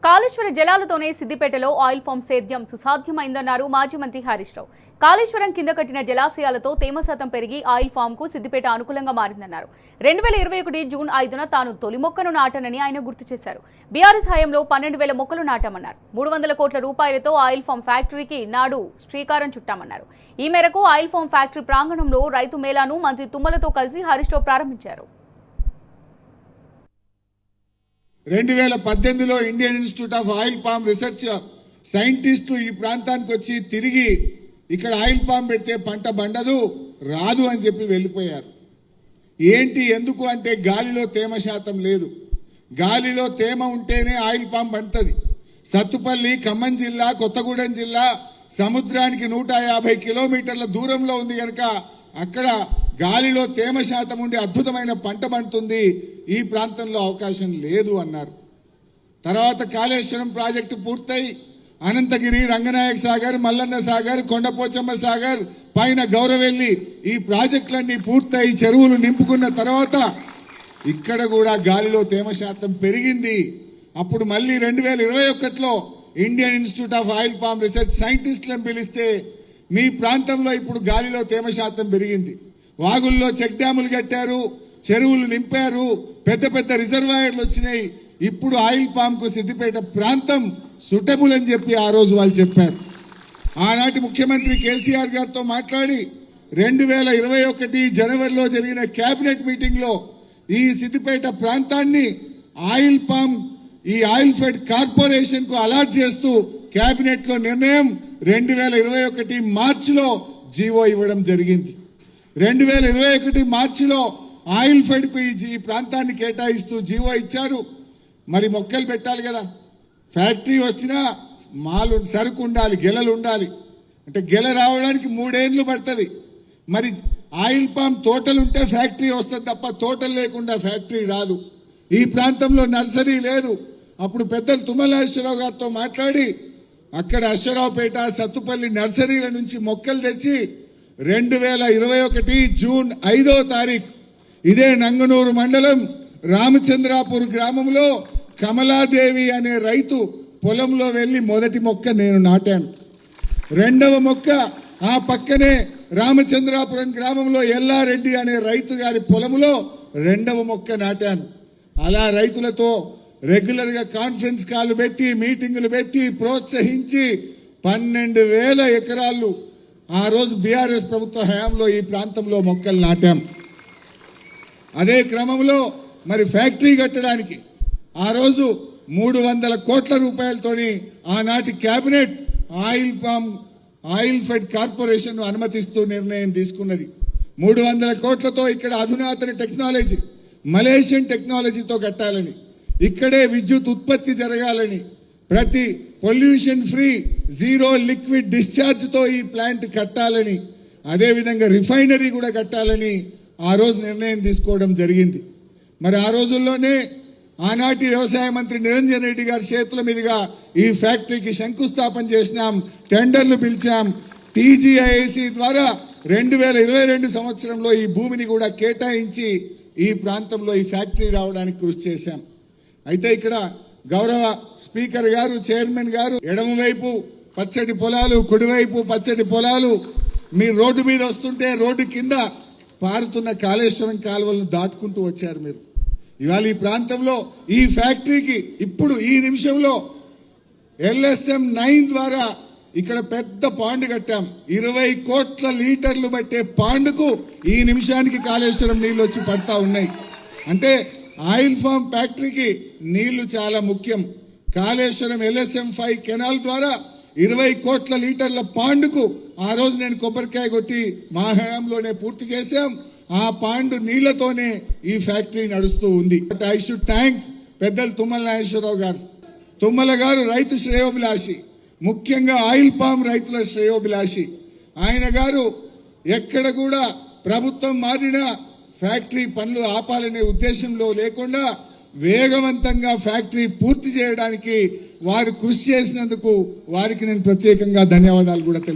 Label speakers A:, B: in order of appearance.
A: కాళేశ్వర జలాలతోనే సిద్దిపేటలో oil form సేద్యం సుసాధ్యమైందన్నారు మాజీ మంత్రి హరీష్ రావు. కాళేశ్వరం కింద కట్టిన జలాశయాలతో తేమ శాతం పెరిగి ఆయిల్ ఫామ్ కు సిద్దిపేట అనుకూలంగా మారిందన్నారు. 2021 జూన్ 5న తాను తొలి మొక్కను నాటానని ఆయన గుర్తు చేశారు. బీఆర్ఎస్ హయాంలో 12,000 మొక్కలు నాటామన్నారు. 300 కోట్ల రూపాయలతో ఆయిల్ ఫామ్ ఫ్యాక్టరీకి నాడు శ్రీకారం చుట్టామన్నారు. ఈ మేరకు ఆయిల్ ఫామ్ ఫ్యాక్టరీ ప్రాంగణంలో రైతు మేళాను మంత్రి తుమ్మలతో కలిసి హరీష్ రావు ప్రారంభించారు.
B: 2018లో Indian institute of oil palm research సైంటిస్టులు ఈ ప్రాంతానికి వచ్చి తిరిగి ఇక్కడ ఆయిల్ పామ్ పెడితే పంట బండదు రాదు అని చెప్పి వెళ్ళిపోయారు. ఏంటి ఎందుకు అంటే గాలిలో తేమ శాతం లేదు. గాలిలో తేమ ఉంటేనే ఆయిల్ పామ్ పండుతుంది. సత్తుపల్లి, ఖమ్మం జిల్లా, కొత్తగూడెం జిల్లా సముద్రానికి 150 కిలోమీటర్ల దూరంలో ఉంది కనుక అక్కడ గాలిలో తేమ శాతం ఉండి అద్భుతమైన పంట పండుతుంది. ఈ ప్రాంతంలో అవకాశం లేదు అన్నారు. తర్వాత కాళేశ్వరం ప్రాజెక్టు పూర్తయి అనంతగిరి, రంగనాయక సాగర్, మల్లన్న సాగర్, కొండపోచమ్మ సాగర్, పైన గౌరవెల్లి ఈ ప్రాజెక్టులన్నీ పూర్తయి చెరువులు నింపుకున్న తర్వాత ఇక్కడ కూడా గాలిలో తేమ శాతం పెరిగింది. అప్పుడు మళ్ళీ 2021లో Indian institute of oil palm research సైంటిస్టులను పిలిస్తే మీ ప్రాంతంలో ఇప్పుడు గాలిలో తేమ శాతం పెరిగింది. వాగుల్లో చెక్ డ్యాములు కట్టారు, చెరువులు నింపారు, పెద్ద పెద్ద రిజర్వాయర్లు వచ్చినాయి. ఇప్పుడు ఆయిల్ పామ్ కు సిద్దిపేట ప్రాంతం సూటబుల్ అని చెప్పి ఆ రోజు వాళ్ళు చెప్పారు. ఆనాటి ముఖ్యమంత్రి కేసీఆర్ గారితో మాట్లాడి 2021 జనవరిలో జరిగిన కేబినెట్ మీటింగ్ లో ఈ సిద్దిపేట ప్రాంతాన్ని ఆయిల్ పామ్ ఈ ఆయిల్ ఫెడ్ కార్పొరేషన్ కు అలాట్ చేస్తూ కేబినెట్ లో నిర్ణయం 2021 మార్చిలో జీవో ఇవ్వడం జరిగింది. 2021 మార్చిలో ఆయిల్ ఫెడ్ కు ఈ ప్రాంతాన్ని కేటాయిస్తూ జీవో ఇచ్చారు. మరి మొక్కలు పెట్టాలి కదా, ఫ్యాక్టరీ వచ్చినా మాలు సరుకు ఉండాలి, గెలలు ఉండాలి. అంటే గెల రావడానికి 3 ఏళ్లు పడుతుంది. మరి ఆయిల్ పామ్ తోటలుంటే ఫ్యాక్టరీ వస్తుంది తప్ప తోటలు లేకుండా ఫ్యాక్టరీ రాదు. ఈ ప్రాంతంలో నర్సరీ లేదు. అప్పుడు పెద్దలు తుమ్మలేశ్వరరావు గారితో మాట్లాడి అక్కడ అశ్వరావుపేట, సత్తుపల్లి నర్సరీల నుంచి మొక్కలు తెచ్చి 2021 జూన్ 5వ తారీఖు ఇదే నంగనూరు మండలం రామచంద్రాపూర్ గ్రామంలో కమలాదేవి అనే రైతు పొలంలో వెళ్లి మొదటి మొక్క నేను నాటాను. రెండవ మొక్క ఆ పక్కనే రామచంద్రాపురం గ్రామంలో ఎల్లారెడ్డి అనే రైతు గారి పొలంలో రెండవ మొక్క నాటాను. అలా రైతులతో రెగ్యులర్ గా కాన్ఫరెన్స్ కాల్ పెట్టి మీటింగులు పెట్టి ప్రోత్సహించి 12,000 ఎకరాలు ఆ రోజు బీఆర్ఎస్ ప్రభుత్వ హయాంలో ఈ ప్రాంతంలో మొక్కలు నాటాం. అదే క్రమంలో మరి ఫ్యాక్టరీ కట్టడానికి ఆ రోజు 300 కోట్ల రూపాయలతోని ఆనాటి కేబినెట్ ఆయిల్ ఫెడ్ కార్పొరేషన్ ను అనుమతిస్తూ నిర్ణయం తీసుకున్నది. 300 కోట్లతో ఇక్కడ అధునాతన టెక్నాలజీ, మలేషియన్ టెక్నాలజీతో కట్టాలని, ఇక్కడే విద్యుత్ ఉత్పత్తి జరగాలని, ప్రతి pollution free zero liquid discharge తో ఈ ప్లాంట్ కట్టాలని, అదేవిధంగా రిఫైనరీ కూడా కట్టాలని ఆ రోజు నిర్ణయం తీసుకోవడం జరిగింది. మరి ఆ రోజుల్లోనే ఆనాటి వ్యవసాయ మంత్రి నిరంజన్ రెడ్డి గారి చేతుల మీదుగా ఈ ఫ్యాక్టరీకి శంకుస్థాపన చేసినాం, టెండర్లు పిలిచాం. టీజీఐఐసి ద్వారా 2022 సంవత్సరంలో ఈ భూమిని కూడా కేటాయించి ఈ ప్రాంతంలో ఈ ఫ్యాక్టరీ రావడానికి కృషి చేశాం. అయితే ఇక్కడ గౌరవ స్పీకర్ గారు, చైర్మన్ గారు ఎడమవైపు పచ్చటి పొలాలు, కుడివైపు పచ్చటి పొలాలు, మీ రోడ్డు మీద వస్తుంటే రోడ్డు కింద పారుతున్న కాళేశ్వరం కాలువలను దాటుకుంటూ వచ్చారు మీరు. ఇవాళ ఈ ప్రాంతంలో ఈ ఫ్యాక్టరీకి ఇప్పుడు ఈ నిమిషంలో LSM 9 ద్వారా ఇక్కడ పెద్ద పాండ్ కట్టాం. 20 కోట్ల లీటర్లు పట్టే పాండుకు ఈ నిమిషానికి కాళేశ్వరం నీళ్లు వచ్చి పడతా ఉన్నాయి. అంటే ఆయిల్ ఫామ్ ఫ్యాక్టరీకి నీళ్లు చాలా ముఖ్యం. కాళేశ్వరం LSM 5 కెనాల్ ద్వారా 20 కోట్ల లీటర్ల పాండుకు ఆ రోజు నేను కొబ్బరికాయ కొట్టి మా హయాంలోనే పూర్తి చేశాం. ఆ పాండు నీళ్లతోనే ఈ ఫ్యాక్టరీ నడుస్తూ ఉంది. ఐ షుడ్ థ్యాంక్ పెద్దలు తుమ్మల నాగేశ్వరరావు గారు. తుమ్మల గారు రైతు శ్రేయోభిలాషి, ముఖ్యంగా ఆయిల్ పామ్ రైతుల శ్రేయోభిలాషి. ఆయన గారు ఎక్కడ కూడా ప్రభుత్వం మారినా ఫ్యాక్టరీ పనులు ఆపాలనే ఉద్దేశంలో లేకుండా వేగవంతంగా ఫ్యాక్టరీ పూర్తి చేయడానికి వారు కృషి చేసినందుకు వారికి నేను ప్రత్యేకంగా ధన్యవాదాలు కూడా